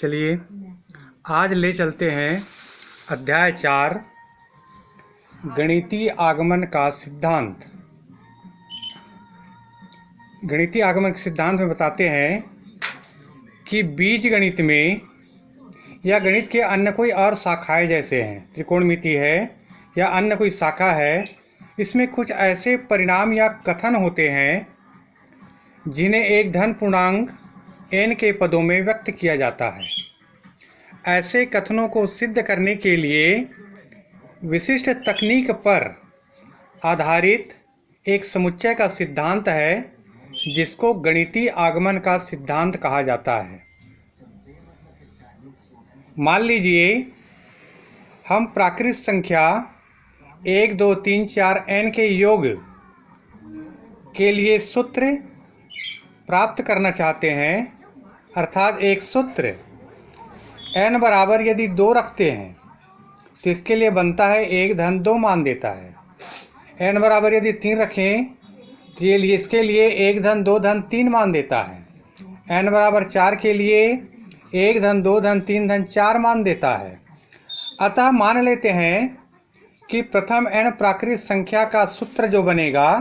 चलिए आज ले चलते हैं अध्याय 4 गणितीय आगमन का सिद्धांत। गणितीय आगमन के सिद्धांत में बताते हैं कि बीज गणित में या गणित के अन्य कोई और शाखाएं जैसे हैं, त्रिकोणमिति है या अन्य कोई शाखा है, इसमें कुछ ऐसे परिणाम या कथन होते हैं जिन्हें एक धन पूर्णांक n के पदों में व्यक्त किया जाता है। ऐसे कथनों को सिद्ध करने के लिए विशिष्ट तकनीक पर आधारित एक समुच्चय का सिद्धांत है जिसको गणितीय आगमन का सिद्धांत कहा जाता है। मान लीजिए हम प्राकृत संख्या 1 2 3 4 n के योग के लिए सूत्र प्राप्त करना चाहते हैं, अर्थात एक सूत्र n बराबर यदि 2 रखते हैं तो इसके लिए बनता है 1 धन 2 मान देता है। n बराबर यदि 3 रखें तो ये इसके लिए 1 धन 2 धन 3 मान देता है। n बराबर 4 के लिए 1 धन 2 धन 3 धन 4 मान देता है। अतः मान लेते हैं कि प्रथम n प्राकृत संख्या का सूत्र जो बनेगा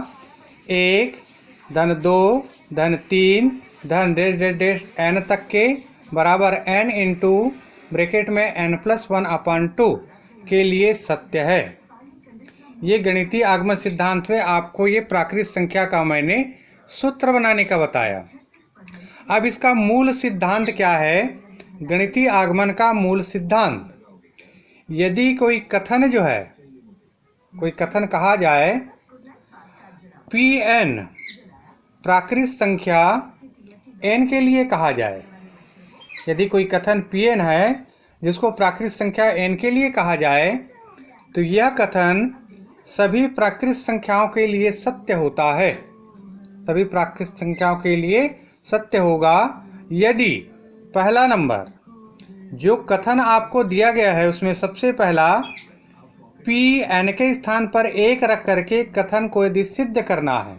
1 धन 2 धन 3 धन n तक के बराबर n इंटू ब्रैकेट में n+1/2 के लिए सत्य है। ये गणितीय आगमन सिद्धांत में आपको ये प्राकृत संख्या का मैंने सूत्र बनाने का बताया। अब इसका मूल सिद्धांत क्या है? गणितीय आगमन का मूल सिद्धांत, यदि कोई कथन जो है, कोई कथन कहा जाए Pn प्राकृत संख्या n के लिए कहा जाए, यदि कोई कथन Pn है जिसको प्राकृत संख्या n के लिए कहा जाए तो यह कथन सभी प्राकृत संख्याओं के लिए सत्य होता है। सभी प्राकृत संख्याओं के लिए सत्य होगा यदि पहला नंबर जो कथन आपको दिया गया है उसमें सबसे पहला Pn के स्थान पर 1 रख करके कथन को यदि सिद्ध करना है,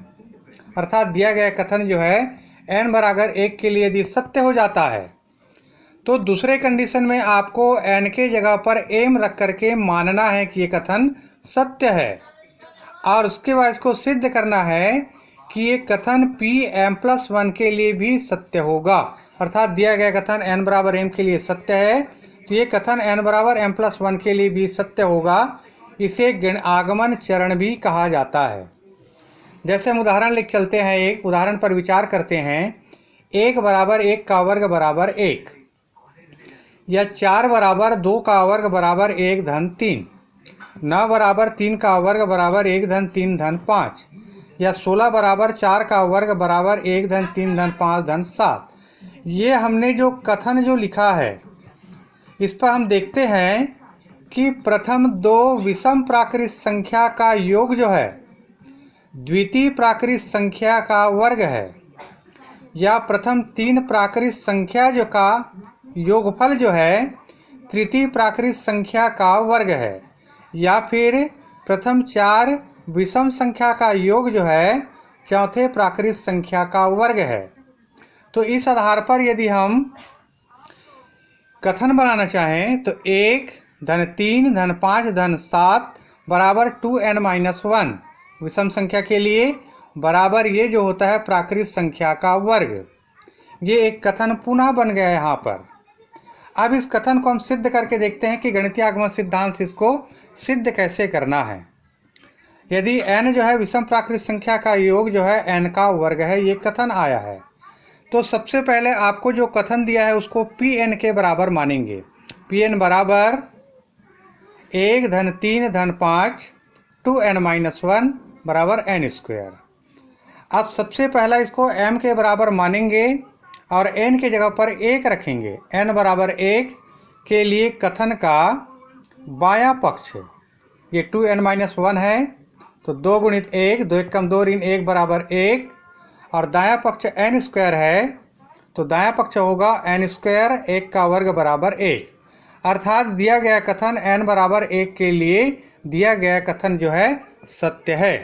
अर्थात दिया गया कथन जो है n बराबर 1 के लिए यदि सत्य हो जाता है तो दूसरे कंडीशन में आपको n के जगह पर m रख करके मानना है कि ये कथन सत्य है, और उसके बाद इसको सिद्ध करना है कि ये कथन Pm+1 के लिए भी सत्य होगा। अर्थात दिया गया कथन n बराबर m के लिए सत्य है तो ये कथन n बराबर m+1 के लिए भी सत्य होगा। इसे आगमन चरण भी कहा जाता है। जैसे हम उदाहरण लिख चलते हैं, एक उदाहरण पर विचार करते हैं। 1 बराबर 1 का वर्ग बराबर 1, या 4 बराबर 2 का वर्ग बराबर 1 धन 3, 9 बराबर 3 का वर्ग बराबर 1 धन 3 धन 5, या 16 बराबर 4 का वर्ग बराबर 1 धन 3 धन 5 धन 7। ये हमने जो कथन जो लिखा है इस पर हम देखते हैं कि प्रथम 2 विषम प्राकृत संख्या का योग जो है द्वितीय प्राकृत संख्या का वर्ग है, या प्रथम 3 प्राकृत संख्या जो का योगफल जो है तृतीय प्राकृत संख्या का वर्ग है, या फिर प्रथम 4 विषम संख्या का योग जो है चौथे प्राकृत संख्या का वर्ग है। तो इस आधार पर यदि हम कथन बनाना चाहें तो 1 धन 3 धन 5 धन 7 बराबर 2n-1 विषम संख्या के लिए बराबर ये जो होता है प्राकृत संख्या का वर्ग। ये एक कथन पुनः बन गया यहाँ पर। अब इस कथन को हम सिद्ध करके देखते हैं कि गणितीय आगमन सिद्धांत से इसको सिद्ध कैसे करना है। यदि n जो है विषम प्राकृत संख्या का योग जो है n का वर्ग है, ये कथन आया है, तो सबसे पहले आपको जो कथन दिया है उसको Pn के बराबर मानेंगे। Pn बराबर 1 धन 3 धन 5 2n-1 बराबर n²। अब सबसे पहला इसको m के बराबर मानेंगे और n के जगह पर 1 रखेंगे। n बराबर 1 के लिए कथन का बायां पक्ष ये 2n-1 है तो 2 गुणित 1, 2 × 2 ऋण 1 बराबर 1, और दायां पक्ष n² है तो दायां पक्ष होगा n², 1 का वर्ग बराबर 1। अर्थात दिया गया कथन n बराबर 1 के लिए दिया गया कथन जो है सत्य है।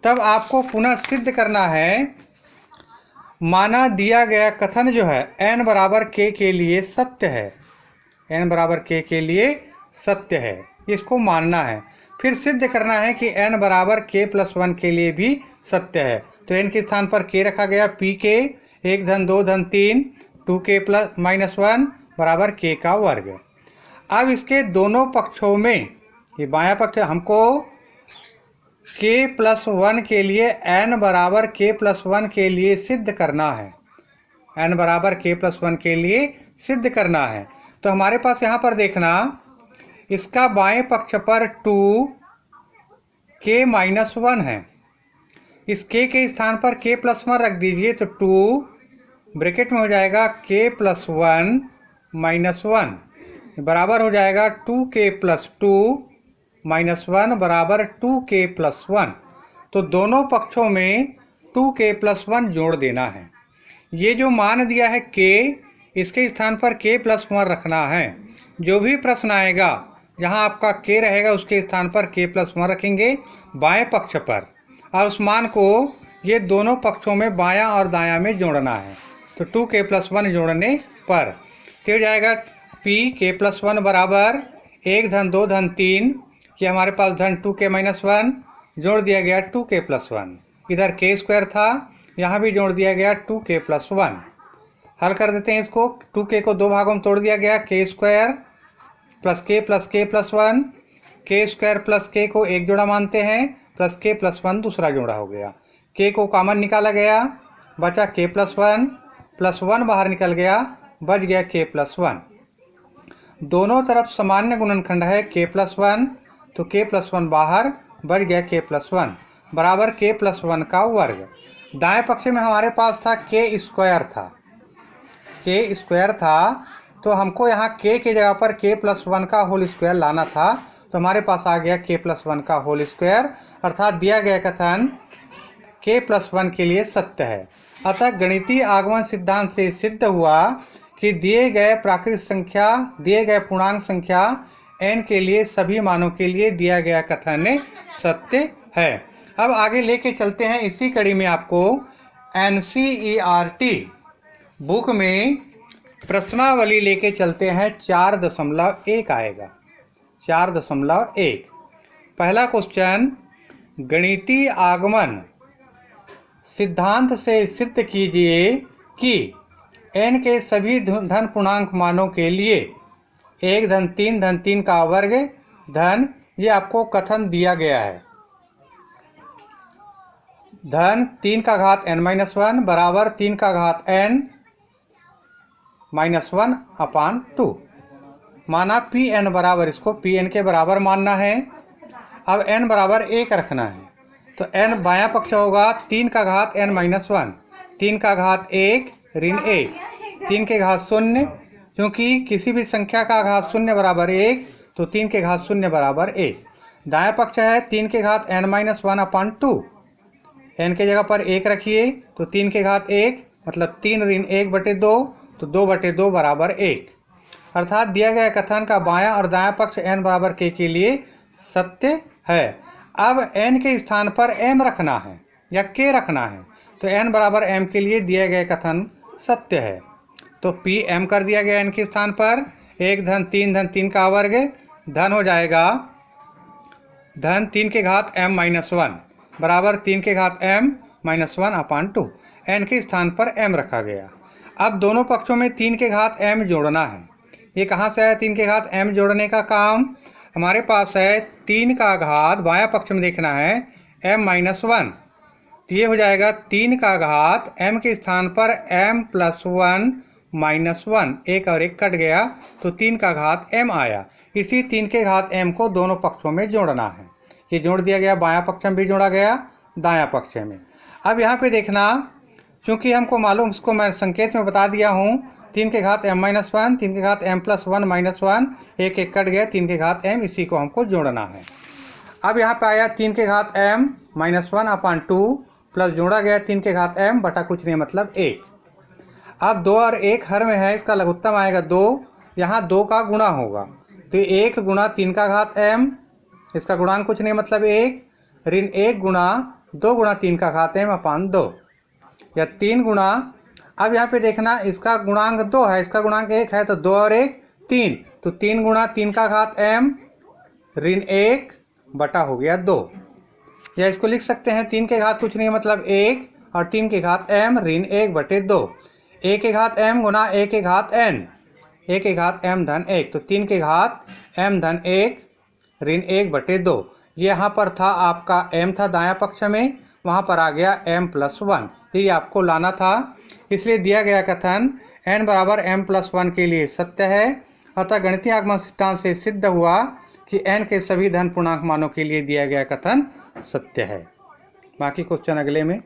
तब आपको पुनः सिद्ध करना है माना दिया गया कथन जो है n बराबर k के लिए सत्य है, n बराबर k के लिए सत्य है, इसको मानना है। फिर सिद्ध करना है कि n बराबर k प्लस 1 के लिए भी सत्य है। तो n के स्थान पर k रखा गया, p k 1 धन 2 धन 3 2k प्लस माइनस 1 बराबर k का वर्ग। अब इसके दोनों पक्षों में, ये बायां पक्ष हमको k प्लस 1 के लिए n बराबर k प्लस 1 के लिए सिद्ध करना है, n बराबर k प्लस 1 के लिए सिद्ध करना है। तो हमारे पास यहाँ पर देखना, इसका बाएं पक्ष पर 2k माइनस 1 है, इस k के स्थान पर k प्लस 1 रख दीजिए, तो 2 ब्रैकेट में हो जाएगा k प्लस 1 माइनस 1 बराबर हो जाएगा 2k प्लस 2 माइनस 1 बराबर 2k प्लस 1। तो दोनों पक्षों में 2k प्लस 1 जोड़ देना है। ये जो मान दिया है k, इसके स्थान पर k प्लस 1 रखना है। जो भी प्रश्न आएगा जहां आपका k रहेगा उसके स्थान पर k प्लस 1 रखेंगे बाएं पक्ष पर, और उस मान को ये दोनों पक्षों में बायां और दायां में जोड़ना है। तो 2k प्लस 1 जोड़ने पर तो हो जाएगा p k प्लस 1 बराबर 1 धन 2 धन 3, ये हमारे पास धन 2k माइनस 1 जोड़ दिया गया 2k प्लस 1, इधर k स्क्वायर था, यहाँ भी जोड़ दिया गया 2k प्लस 1। हल कर देते हैं इसको, 2k को दो भागों में तोड़ दिया गया, k square plus k plus 1, k square plus k को एक जोड़ा मानते हैं, प्लस k प्लस 1 दूसरा जोड़ा हो गया, k को कॉमन निकाला गया, बचा k प्लस 1, प्लस 1 बाहर निकल गया, बच गया k प्लस 1। दोनों तरफ सामान्य गुणनखंड है k प्लस 1, तो k प्लस 1 बाहर, बच गया k प्लस 1 बराबर k प्लस 1 का वर्ग। दाएं पक्ष में हमारे पास था k स्क्वायर था, तो हमको यहाँ k की जगह पर k प्लस 1 का होल स्क्वायर लाना था, तो हमारे पास आ गया k प्लस 1 का होल स्क्वायर, अर्थात दिया गया कथन k प्लस 1 के लिए सत्य है। अतः गणितीय आगमन सिद्धांत से सिद्ध हुआ कि दिए गए प्राकृतिक संख्या, दिए गए पूर्णांक संख्या n के लिए सभी मानों के लिए दिया गया कथन सत्य है। अब आगे लेके चलते हैं, इसी कड़ी में आपको NCERT बुक में प्रश्नावली लेके चलते हैं, 4.1 आएगा, 4.1। पहला क्वेश्चन, गणितीय आगमन सिद्धांत से सिद्ध कीजिए कि n के सभी धन पूर्णांक मानों के लिए 1 धन 3 धन 3 का वर्ग धन, ये आपको कथन दिया गया है, धन 3 का घात n माइनस 1 बराबर 3 का घात n माइनस 1 अपान 2। माना Pn बराबर, इसको Pn के बराबर मानना है। अब n बराबर 1 रखना है, तो n बायां पक्ष होगा 3 का घात n माइनस 1, 3 का घात 1 ऋण 1, 3 के घात 0, क्योंकि किसी भी संख्या का घात 0 बराबर 1, तो 3 के घात 0 बराबर 1। दायां पक्ष है 3 के घात n माइनस 1 अपान 2, n के जगह पर 1 रखिए, तो 3 के घात 1 मतलब 3 ऋण 1 बटे 2, तो 2 बटे 2 बराबर 1। अर्थात दिया गया कथन का बायां और दायां पक्ष n बराबर k के लिए सत्य है। अब n के स्थान पर m रखना है या k रखना है, तो n बराबर m के लिए दिया गया कथन सत्य है। तो Pm कर दिया गया n के स्थान पर, 1 धन 3 धन 3 का वर्ग धन हो जाएगा धन 3 के घात m माइनस 1 बराबर 3 के घात m माइनस 1 अपान 2, n के स्थान पर m रखा गया। अब दोनों पक्षों में 3 के घात m जोड़ना है। ये कहाँ से आया 3 के घात m जोड़ने का काम? हमारे पास है 3 का घात, बायां पक्ष में देखना है m माइनस 1, तो ये हो जाएगा 3 का घात m के स्थान पर m प्लस 1 माइनस 1, एक और एक कट गया, तो 3 का घात m आया। इसी 3 के घात m को दोनों पक्षों में जोड़ना है। ये जोड़ दिया गया, बायां पक्ष में भी जोड़ा गया, दायां पक्ष में। अब यहाँ पे देखना, क्योंकि हमको मालूम, इसको मैं संकेत में बता दिया हूँ, 3 के घात m माइनस 1, 3 के घात m प्लस 1 माइनस 1, एक एक कट गया, 3 के घात m, इसी को हमको जोड़ना है। अब यहाँ पे आया 3 के घात m माइनस 1 अपान 2 प्लस जोड़ा गया 3 के घात m बटा कुछ नहीं मतलब 1। अब 2 और 1 हर में है, इसका लघुत्तम आएगा 2, यहाँ 2 का गुणा होगा, तो 1 गुणा 3 का घात m, इसका गुणांक कुछ नहीं मतलब 1, ऋण 1 गुणा 2 गुणा 3 का घात m अपान 2, या 3 गुणा अब यहाँ पे देखना, इसका गुणांक 2 है, इसका गुणांक 1 है, तो 2 और 1 3, तो 3 गुणा 3 का घात m ऋण 1 बटा हो गया 2। या इसको लिख सकते हैं 3 के घात कुछ नहीं मतलब 1 और 3 के घात m ऋण 1 बटे 2। 1 के घात m गुना 1 के घात n, 1 के घात m धन 1, तो 3 के घात m धन 1 ऋण 1 बटे 2। यहाँ पर था आपका m था दायां पक्ष में, वहाँ पर आ गया m+1, ये आपको लाना था। इसलिए दिया गया कथन n बराबर m+1 के लिए सत्य है। अतः गणितीय आगमन सिद्धांत से सिद्ध हुआ कि n के सभी धन पूर्णांक मानों के लिए दिया गया कथन सत्य है। बाकी क्वेश्चन अगले में।